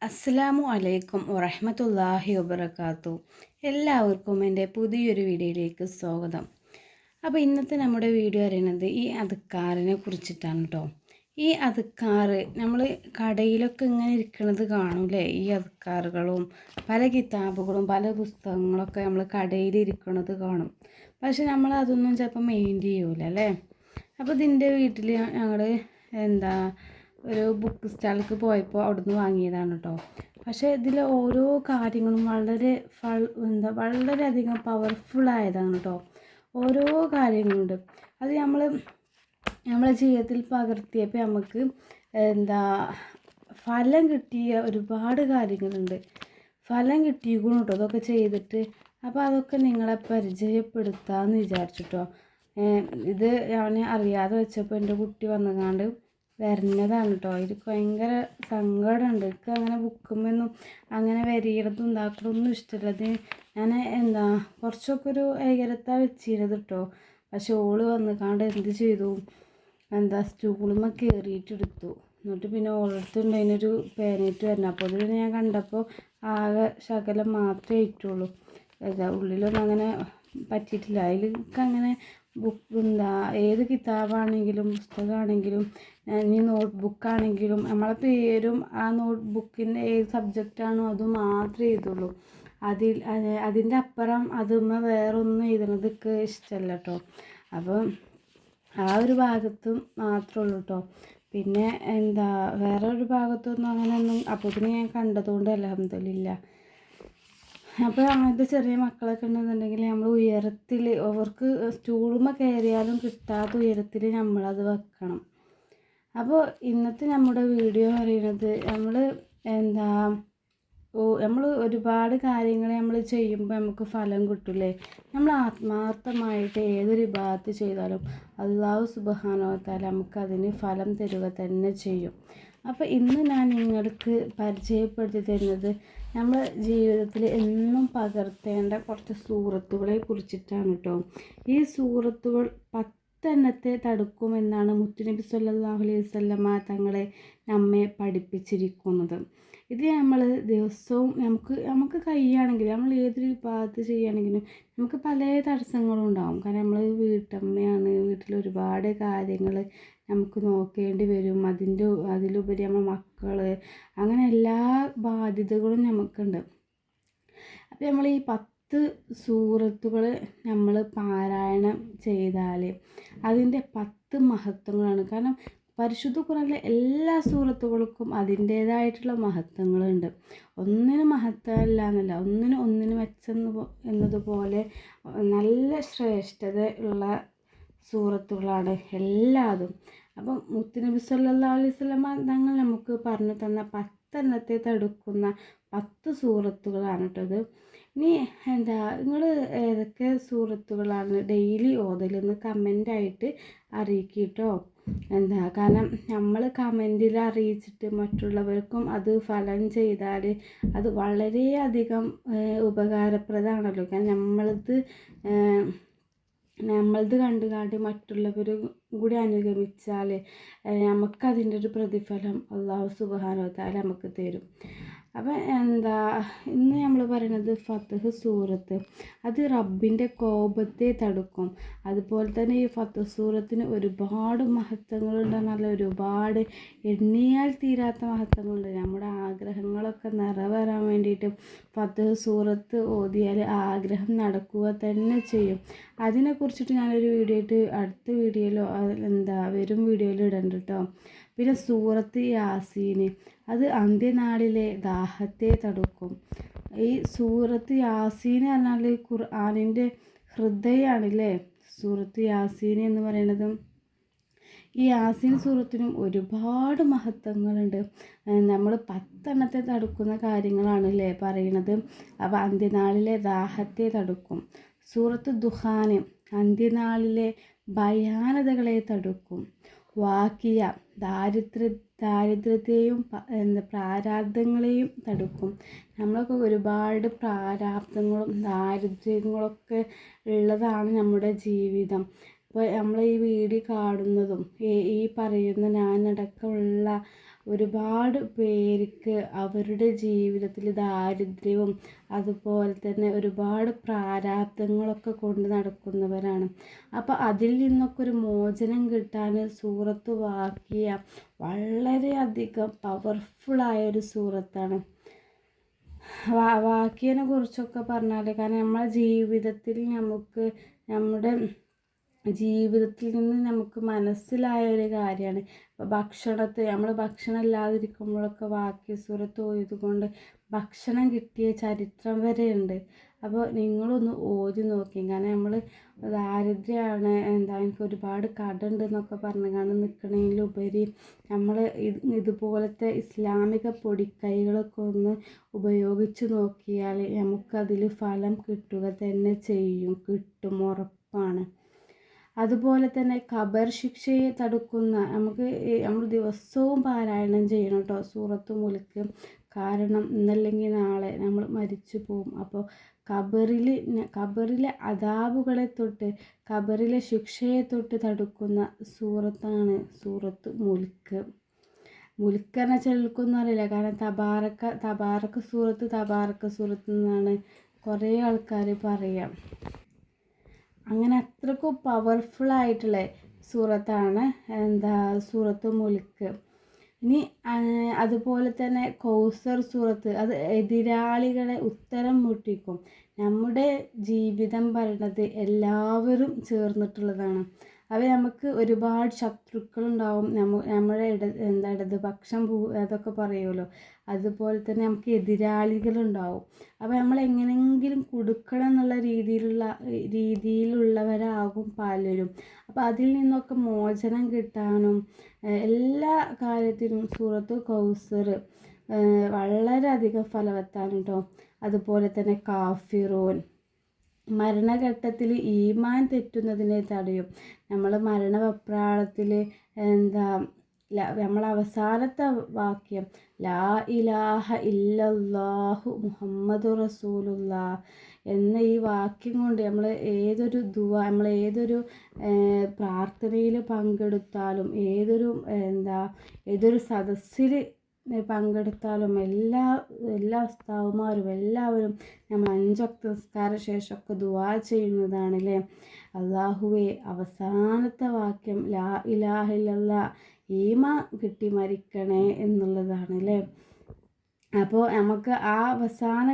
അസ്സലാമു അലൈക്കും വറഹ്മത്തുള്ളാഹി വബറകാതുഹു. എല്ലാവർക്കും എൻ്റെ പുതിയൊരു വീഡിയോയിലേക്ക് സ്വാഗതം. അപ്പോൾ ഇന്നത്തെ നമ്മുടെ വീഡിയോ പറയുന്നത് ഈ അദ്കാറിനെ കുറിച്ചിട്ടാണ് കേട്ടോ. ഈ അദ്കാർ നമ്മൾ കടയിലൊക്കെ ഇങ്ങനെ ഇരിക്കുന്നത് കാണൂലേ, ഈ അദ്കാറുകളും പല കിതാബുകളും പല പുസ്തകങ്ങളൊക്കെ നമ്മൾ കടയിൽ ഇരിക്കുന്നത് കാണും. പക്ഷെ നമ്മൾ അതൊന്നും ചിലപ്പോൾ മെയിൻറ്റെയിൻ ചെയ്യൂല അല്ലേ. അപ്പോൾ ഇതിൻ്റെ വീട്ടിൽ ഞങ്ങൾ ഒരു ബുക്ക് സ്റ്റാളിലേക്ക് പോയപ്പോൾ അവിടുന്ന് വാങ്ങിയതാണ് കേട്ടോ. പക്ഷേ ഇതിൽ ഓരോ കാര്യങ്ങളും വളരെയധികം പവർഫുള്ളായതാണ് കേട്ടോ. ഓരോ കാര്യങ്ങളുണ്ട്. അത് നമ്മളെ ജീവിതത്തിൽ പകർത്തിയപ്പോൾ നമുക്ക് ഫലം കിട്ടിയ ഒരുപാട് കാര്യങ്ങളുണ്ട്. ഫലം കിട്ടിയിരിക്കണം കേട്ടോ അതൊക്കെ ചെയ്തിട്ട്. അപ്പോൾ അതൊക്കെ നിങ്ങളെ പരിചയപ്പെടുത്താമെന്ന് വിചാരിച്ചിട്ടോ. ഇത് ഞാൻ അറിയാതെ വെച്ചപ്പോൾ എൻ്റെ കുട്ടി വന്നുകൊണ്ട് വരഞ്ഞതാണ് കേട്ടോ. എനിക്ക് ഭയങ്കര സങ്കടമുണ്ട്. എനിക്ക് അങ്ങനെ ബുക്കുമൊന്നും അങ്ങനെ വരിയണതും ഉണ്ടാക്കണമൊന്നും ഇഷ്ടമില്ല. അത് ഞാൻ കുറച്ചൊക്കെ ഒരു ഏകരത്താ വെച്ചിരുന്നത് കേട്ടോ. പക്ഷെ ഓള് വന്നുകൊണ്ട് എന്ത് ചെയ്തു, സ്റ്റൂളുമ്മ കയറിയിട്ടെടുത്തു. എന്നിട്ട് പിന്നെ ഓളടുത്തുണ്ട് അതിനൊരു പേനയിട്ട് വരണം. അപ്പോൾ അതിൽ ഞാൻ കണ്ടപ്പോൾ ആകെ ശകലം മാത്രമേ ആയിട്ടുള്ളൂ. ഉള്ളിലൊന്നും അങ്ങനെ പറ്റിയിട്ടില്ല. അതിലങ്ങനെ ഏത് കിതാബാണെങ്കിലും പുസ്തകമാണെങ്കിലും ഇനി നോട്ട്ബുക്കാണെങ്കിലും നമ്മളെ പേരും ആ നോട്ട്ബുക്കിൻ്റെ ഏത് സബ്ജക്റ്റാണോ അത് മാത്രമേ എഴുതുള്ളൂ. അതിൻ്റെ അപ്പുറം വേറൊന്നും എഴുതുന്നതൊക്കെ ഇഷ്ടമല്ല കേട്ടോ. അപ്പം ആ ഒരു ഭാഗത്തും മാത്രമേ ഉള്ളൂ കേട്ടോ. പിന്നെ വേറെ ഒരു ഭാഗത്തൊന്നും അങ്ങനെയൊന്നും അപ്പോഴത്തേന് ഞാൻ കണ്ടതുകൊണ്ട് അൽഹംദുലില്ലാ. അപ്പോൾ അങ്ങനത്തെ ചെറിയ മക്കളൊക്കെ ഉണ്ടെന്നുണ്ടെങ്കിൽ നമ്മൾ ഉയരത്തിൽ അവർക്ക് സ്റ്റൂളുമ്മ കയറിയാലും കിട്ടാത്ത ഉയരത്തിൽ നമ്മളത് വെക്കണം. അപ്പോൾ ഇന്നത്തെ നമ്മുടെ വീഡിയോ പറയുന്നത് നമ്മൾ ഒരുപാട് കാര്യങ്ങൾ നമ്മൾ ചെയ്യുമ്പോൾ നമുക്ക് ഫലം കിട്ടില്ലേ. നമ്മൾ ആത്മാർത്ഥമായിട്ട് ഏതൊരു ഇബാദത്ത് ചെയ്താലും അല്ലാഹു സുബ്ഹാനഹു വ തആല നമുക്കതിന് ഫലം തരിക തന്നെ ചെയ്യും. അപ്പോൾ ഇന്ന് ഞാൻ നിങ്ങൾക്ക് പരിചയപ്പെടുത്തി തരുന്നത് നമ്മൾ ജീവിതത്തിൽ എന്നും പകർത്തേണ്ട കുറച്ച് സൂറത്തുകളെ കുറിച്ചിട്ടാണ് കേട്ടോ. ഈ സൂറത്തുകൾ 10 എണ്ണത്തെ തടുക്കുമെന്നാണ് മുത്തുനബി സല്ലല്ലാഹു അലൈഹി വസല്ലമ തങ്ങളെ നമ്മെ പഠിപ്പിച്ചിരിക്കുന്നത്. ഇത് നമ്മൾ ദിവസവും നമുക്ക് കഴിയുകയാണെങ്കിൽ നമ്മൾ ഏതൊരു ഭാഗത്ത് ചെയ്യുകയാണെങ്കിലും നമുക്ക് പല തടസ്സങ്ങളും ഉണ്ടാകും. കാരണം നമ്മൾ വീട്ടമ്മയാണ്, വീട്ടിൽ ഒരുപാട് കാര്യങ്ങൾ നമുക്ക് നോക്കേണ്ടി വരും. അതിലുപരി നമ്മൾ മക്കൾ, അങ്ങനെ എല്ലാ ബാധ്യതകളും നമുക്കുണ്ട്. അപ്പോൾ നമ്മൾ ഈ 10 സൂറത്തുകൾ നമ്മൾ പാരായണം ചെയ്താൽ അതിൻ്റെ 10 മഹത്വങ്ങളാണ്. കാരണം പരിശുദ്ധ ഖുർആനിലെ എല്ലാ സൂറത്തുകൾക്കും അതിൻ്റേതായിട്ടുള്ള മഹത്വങ്ങളുണ്ട്. ഒന്നിനും മഹത്വമില്ല എന്നല്ല, ഒന്നിനും എന്നതുപോലെ നല്ല ശ്രേഷ്ഠത ഉള്ള സൂറത്തുകളാണ് എല്ലാതും. അപ്പം മുത്തുനബി സല്ലല്ലാഹു അലൈഹി വസല്ലമ തങ്ങൾ നമുക്ക് പറഞ്ഞു തന്ന 10 എണ്ണത്തെ തടുക്കുന്ന 10 സൂറത്തുകളാണ് കേട്ടത്. ഇനി നിങ്ങൾ ഏതൊക്കെ സൂറത്തുകളാണ് ഡെയിലി ഓതലെന്ന് കമൻ്റായിട്ട് അറിയിക്കട്ടോ. കാരണം നമ്മൾ കമൻറ്റിൽ അറിയിച്ചിട്ട് മറ്റുള്ളവർക്കും അത് ഫലം ചെയ്താൽ അത് വളരെയധികം ഉപകാരപ്രദമാണല്ലോ. കാരണം നമ്മളത് കണ്ടുകാണ്ട് മറ്റുള്ളവരും കൂടി അനുഗമിച്ചാൽ നമുക്കതിൻ്റെ ഒരു പ്രതിഫലം അല്ലാഹു സുബ്ഹാനഹു വ തആല നമുക്ക് തരും. അപ്പം ഇന്ന് നമ്മൾ പറയുന്നത് ഫത്ഹ് സൂറത്ത്. അത് റബ്ബിൻ്റെ കോപത്തെ തടുക്കും. അതുപോലെ തന്നെ ഈ ഫത്ഹ് സൂറത്തിന് ഒരുപാട് മഹത്വങ്ങളുണ്ട്. നല്ല ഒരുപാട് എണ്ണിയാൽ തീരാത്ത മഹത്വങ്ങളുണ്ട്. നമ്മുടെ ആഗ്രഹങ്ങളൊക്കെ നിറവേറാൻ വേണ്ടിയിട്ട് ഫത്ഹ് സൂറത്ത് ഓതിയാൽ ആഗ്രഹം നടക്കുക തന്നെ ചെയ്യും. അതിനെക്കുറിച്ചിട്ട് ഞാനൊരു അടുത്ത വീഡിയോയിലോ വരും വീഡിയോയിലോ ഇടണ്ട് കേട്ടോ. പിന്നെ സൂറത്ത് യാസീൻ, അത് അന്ത്യനാളിലെ ദാഹത്തെ തടുക്കും. ഈ സൂറത്ത് യാസീൻ പറഞ്ഞാൽ ഖുർആനിൻ്റെ ഹൃദയമാണല്ലേ സൂറത്ത് യാസീൻ എന്ന് പറയുന്നത്. ഈ യാസീൻ സൂറത്തിനും ഒരുപാട് മഹത്വങ്ങളുണ്ട്. നമ്മൾ 10 എണ്ണത്തെ തടുക്കുന്ന കാര്യങ്ങളാണല്ലേ പറയുന്നത്. അപ്പോൾ അന്ത്യനാളിലെ ദാഹത്തെ തടുക്കും. സൂറത്ത് ദുഹാൻ അന്ത്യനാളിലെ ഭയാനതകളെ തടുക്കും. വാക്കിയ ദാരിദ്ര്യത്തെയും പ്രാരാബ്ധങ്ങളെയും തടുക്കും. നമ്മളൊക്കെ ഒരുപാട് പ്രാരാബ്ധങ്ങളും ദാരിദ്ര്യങ്ങളൊക്കെ ഉള്ളതാണ് നമ്മുടെ ജീവിതം. അപ്പോൾ നമ്മൾ ഈ വീഡിയോ കാണുന്നതും ഈ പറയുന്ന ഞാനടക്കമുള്ള ഒരുപാട് പേർക്ക് അവരുടെ ജീവിതത്തിൽ ദാരിദ്ര്യവും അതുപോലെ തന്നെ ഒരുപാട് പ്രാരാബ്ദങ്ങളൊക്കെ കൊണ്ട് നടക്കുന്നവരാണ്. അപ്പോൾ അതിൽ നിന്നൊക്കെ ഒരു മോചനം കിട്ടാൻ സൂറത്ത് വാക്കിയ വളരെയധികം പവർഫുള്ളായൊരു സൂറത്താണ്. വാക്കിയനെ കുറിച്ചൊക്കെ പറഞ്ഞാൽ, കാരണം നമ്മളെ ജീവിതത്തിൽ നമുക്ക് നമ്മുടെ ജീവിതത്തിൽ നിന്ന് നമുക്ക് മനസ്സിലായ ഒരു കാര്യമാണ്. ഇപ്പോൾ നമ്മൾ ഭക്ഷണം ഇല്ലാതിരിക്കുമ്പോഴൊക്കെ വാക്യ സൂറത്ത് ഓതിയതുകൊണ്ട് ഭക്ഷണം കിട്ടിയ ചരിത്രം വരെയുണ്ട്. അപ്പോൾ നിങ്ങളൊന്ന് ഓതി നോക്കി. കാരണം നമ്മൾ ദാരിദ്ര്യമാണ്, എനിക്ക് ഒരുപാട് കടമുണ്ട് എന്നൊക്കെ പറഞ്ഞുകൊണ്ട് നിൽക്കണതിലുപരി നമ്മൾ ഇതുപോലത്തെ ഇസ്ലാമിക പൊടിക്കൈകളൊക്കെ ഒന്ന് ഉപയോഗിച്ച് നോക്കിയാൽ നമുക്കതിൽ ഫലം കിട്ടുക തന്നെ കിട്ടും, ഉറപ്പാണ്. അതുപോലെ തന്നെ ഖബർ ശിക്ഷയെ തടുക്കുന്ന നമ്മൾ ദിവസവും പാരായണം ചെയ്യണം കേട്ടോ സൂറത്ത് മുൽക്ക്. കാരണം ഇന്നല്ലെങ്കിൽ നാളെ നമ്മൾ മരിച്ചു പോകും. അപ്പോൾ ഖബറിലെ അദാബുകളെ തൊട്ട്, ഖബറിലെ ശിക്ഷയെ തൊട്ട് തടുക്കുന്ന സൂറത്താണ് സൂറത്ത് മുൽക്ക്. മുൽക്കെന്ന ചെൽക്കൊന്നും അറിയില്ല, കാരണം തബാറക്ക സൂറത്ത് എന്നാണ് കുറേ ആൾക്കാർ പറയാം. അങ്ങനെ അത്രക്കും പവർഫുള്ളായിട്ടുള്ള സൂറത്താണ് സൂറത്ത് മുൽക്ക്. ഇനി അതുപോലെ തന്നെ കൗസർ സൂറത്ത്, അത് എതിരാളികളെ ഉത്തരം മുട്ടിക്കും. നമ്മുടെ ജീവിതം പറയുന്നത് എല്ലാവരും ചേർന്നിട്ടുള്ളതാണ്. അത് നമുക്ക് ഒരുപാട് ശത്രുക്കളുണ്ടാവും. നമ്മുടെ ഇടതുപക്ഷം അതൊക്കെ പറയുമല്ലോ, അതുപോലെ തന്നെ നമുക്ക് എതിരാളികളുണ്ടാവും. അപ്പോൾ നമ്മൾ എങ്ങനെയെങ്കിലും കൊടുക്കണം എന്നുള്ള രീതിയിലുള്ളവരാകും പലരും. അപ്പോൾ അതിൽ നിന്നൊക്കെ മോചനം കിട്ടാനും എല്ലാ കാര്യത്തിനും സൂറത്ത് കൗസർ വളരെയധികം ഫലവത്താണ് കേട്ടോ. അതുപോലെ തന്നെ കാഫിറൂൻ, മരണഘട്ടത്തിൽ ഈമാൻ തെറ്റുന്നതിനെ തടയും. നമ്മൾ മരണവെപ്രാളത്തിൽ നമ്മൾ അവസാനത്തെ വാക്യം ലാ ഇലാഹ ഇല്ലല്ലാഹു മുഹമ്മദു റസൂലുള്ളാഹ് എന്ന ഈ വാക്യം കൊണ്ട് നമ്മൾ ഏതൊരു പ്രാർത്ഥനയിൽ പങ്കെടുത്താലും ഏതൊരു സദസ്സിൽ പങ്കെടുത്താലും എല്ലാ ഉസ്താദുമാരും എല്ലാവരും നമ്മൾ 5 വക്ത് നിസ്കാര ശേഷമൊക്കെ ദുആ ചെയ്യുന്നതാണല്ലേ. അല്ലാഹുവേ അവസാനത്തെ വാക്യം ലാ ഇലാഹ ഇല്ലല്ലാഹ് ഈമാൻ കിട്ടി മരിക്കണേ എന്നുള്ളതാണല്ലേ. അപ്പോൾ നമുക്ക് ആ അവസാന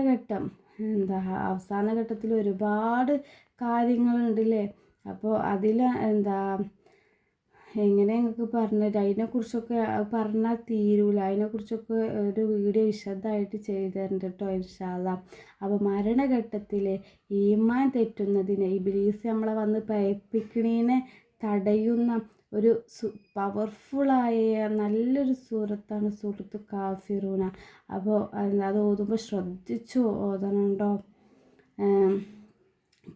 ഘട്ടത്തിൽ ഒരുപാട് കാര്യങ്ങളുണ്ടല്ലേ. അപ്പോൾ അതിൽ എങ്ങനെ നിങ്ങൾക്ക് പറഞ്ഞത്, അതിനെക്കുറിച്ചൊക്കെ പറഞ്ഞാൽ തീരൂല. അതിനെക്കുറിച്ചൊക്കെ ഒരു വീഡിയോ വിശദമായിട്ട് ചെയ്തു തരുന്നുണ്ട് കേട്ടോ ഇൻഷാ അല്ലാഹ്. അപ്പോൾ മരണഘട്ടത്തിൽ ഈമാൻ തെറ്റുന്നതിനെ, ഇബ്ലീസ് നമ്മളെ വന്ന് പയപ്പിക്കണീനെ തടയുന്ന ഒരു പവർഫുള്ളായ നല്ലൊരു സൂറത്താണ് സൂറത്ത് കാഫിറൂന. അപ്പോൾ അത് ഓതുമ്പോൾ ശ്രദ്ധിച്ചു ഓതണം കേട്ടോ.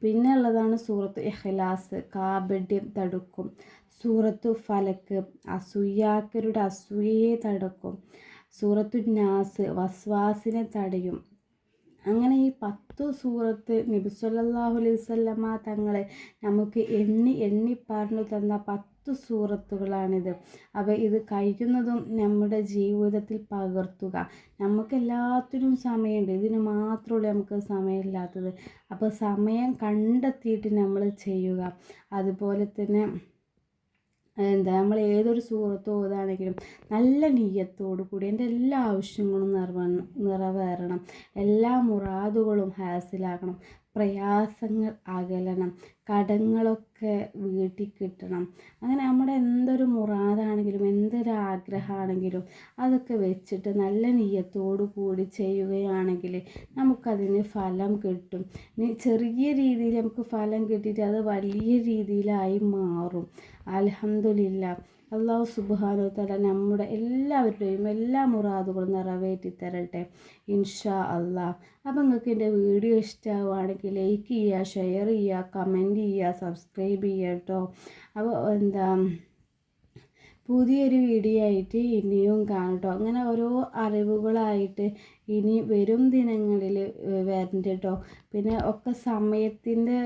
പിന്നെ ഉള്ളതാണ് സൂറത്ത് ഇഖ്ലാസ്, കാപട്യം തടുക്കും. സൂറത്തു ഫലക്ക്, അസൂയാക്കരുടെ അസൂയയെ തടുക്കും. സൂറത്തു നാസ്, വസ്വാസിനെ തടയും. അങ്ങനെ ഈ 10 സൂറത്ത് നബി സല്ലല്ലാഹു അലൈഹി വസല്ലമ തങ്ങളെ നമുക്ക് എണ്ണി പറഞ്ഞു തന്ന 10 സൂറത്തുകളാണിത്. അപ്പോൾ ഇത് കഴിയുന്നതും നമ്മുടെ ജീവിതത്തിൽ പകർത്തുക. നമുക്ക് എല്ലാത്തിനും സമയമുണ്ട്, ഇതിന് മാത്രമേ നമുക്ക് സമയമില്ലാത്തത്. അപ്പോൾ സമയം കണ്ടെത്തിയിട്ട് നമ്മൾ ചെയ്യുക. അതുപോലെ തന്നെ നമ്മൾ ഏതൊരു സൂറത്ത് ഓതാണെങ്കിലും നല്ല നിയ്യത്തോടു കൂടി എൻ്റെ എല്ലാ ആവശ്യങ്ങളും നിറവേറണം, എല്ലാ മുറാദുകളും ഹാസിലാക്കണം, പ്രയാസങ്ങൾ അകലണം, കടങ്ങളൊക്കെ വീട്ടിൽ കിട്ടണം. അങ്ങനെ നമ്മുടെ എന്തൊരു മുറാദാണെങ്കിലും എന്തൊരാഗ്രഹമാണെങ്കിലും അതൊക്കെ വെച്ചിട്ട് നല്ല നിയ്യത്തോടു കൂടി ചെയ്യുകയാണെങ്കിൽ നമുക്കതിന് ഫലം കിട്ടും. ചെറിയ രീതിയിൽ നമുക്ക് ഫലം കിട്ടിയിട്ട് അത് വലിയ രീതിയിലായി മാറും. അൽഹംദുലില്ലാഹ്. അല്ലാഹു സുബ്ഹാനഹു വ തആല നമ്മുടെ എല്ലാവരുടെയും എല്ലാ മുറാദുകളും നിറവേറ്റി തരട്ടെ ഇൻഷാ അല്ലാഹ്. അപ്പോൾ നിങ്ങൾക്ക് എൻ്റെ വീഡിയോ ഇഷ്ടമാവുകയാണെങ്കിൽ ലൈക്ക് ചെയ്യുക, ഷെയർ ചെയ്യുക, കമൻറ്റ് ചെയ്യുക, സബ്സ്ക്രൈബ് ചെയ്യുക കേട്ടോ. അപ്പോൾ പുതിയൊരു വീഡിയോ ആയിട്ട് ഇനിയും കാണും കേട്ടോ. അങ്ങനെ ഓരോ അറിവുകളായിട്ട് ഇനി വരും ദിനങ്ങളിൽ വരണ്ട കേട്ടോ. പിന്നെ ഒക്കെ സമയത്തിൻ്റെ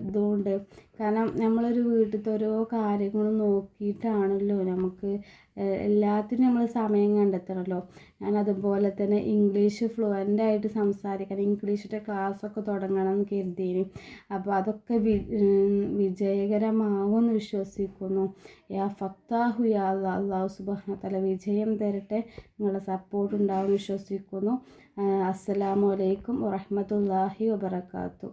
ഇതുകൊണ്ട്, കാരണം നമ്മളൊരു വീട്ടിലത്തെ ഓരോ കാര്യങ്ങളും നോക്കിയിട്ടാണല്ലോ നമുക്ക് എല്ലാത്തിനും നമ്മൾ സമയം കണ്ടെത്തണമല്ലോ. ഞാൻ അതുപോലെ തന്നെ ഇംഗ്ലീഷ് ഫ്ലുവൻ്റായിട്ട് സംസാരിക്കണം, ഇംഗ്ലീഷിൻ്റെ ക്ലാസ്സൊക്കെ തുടങ്ങണം എന്ന് കരുതിയിന്. അപ്പോൾ അതൊക്കെ വിജയകരമാവുമെന്ന് വിശ്വസിക്കുന്നു. യാ ഫത്താഹു യാ അല്ലാഹ്, അല്ലാഹു സുബ്ഹാനഹു വ തആല വിജയം തരട്ടെ. നിങ്ങളുടെ സപ്പോർട്ട് ഉണ്ടാവും വിശ്വസിക്കുന്നു. അസ്സലാമു അലൈക്കും വറഹ്മത്തുള്ളാഹി വബറകാതുഹു.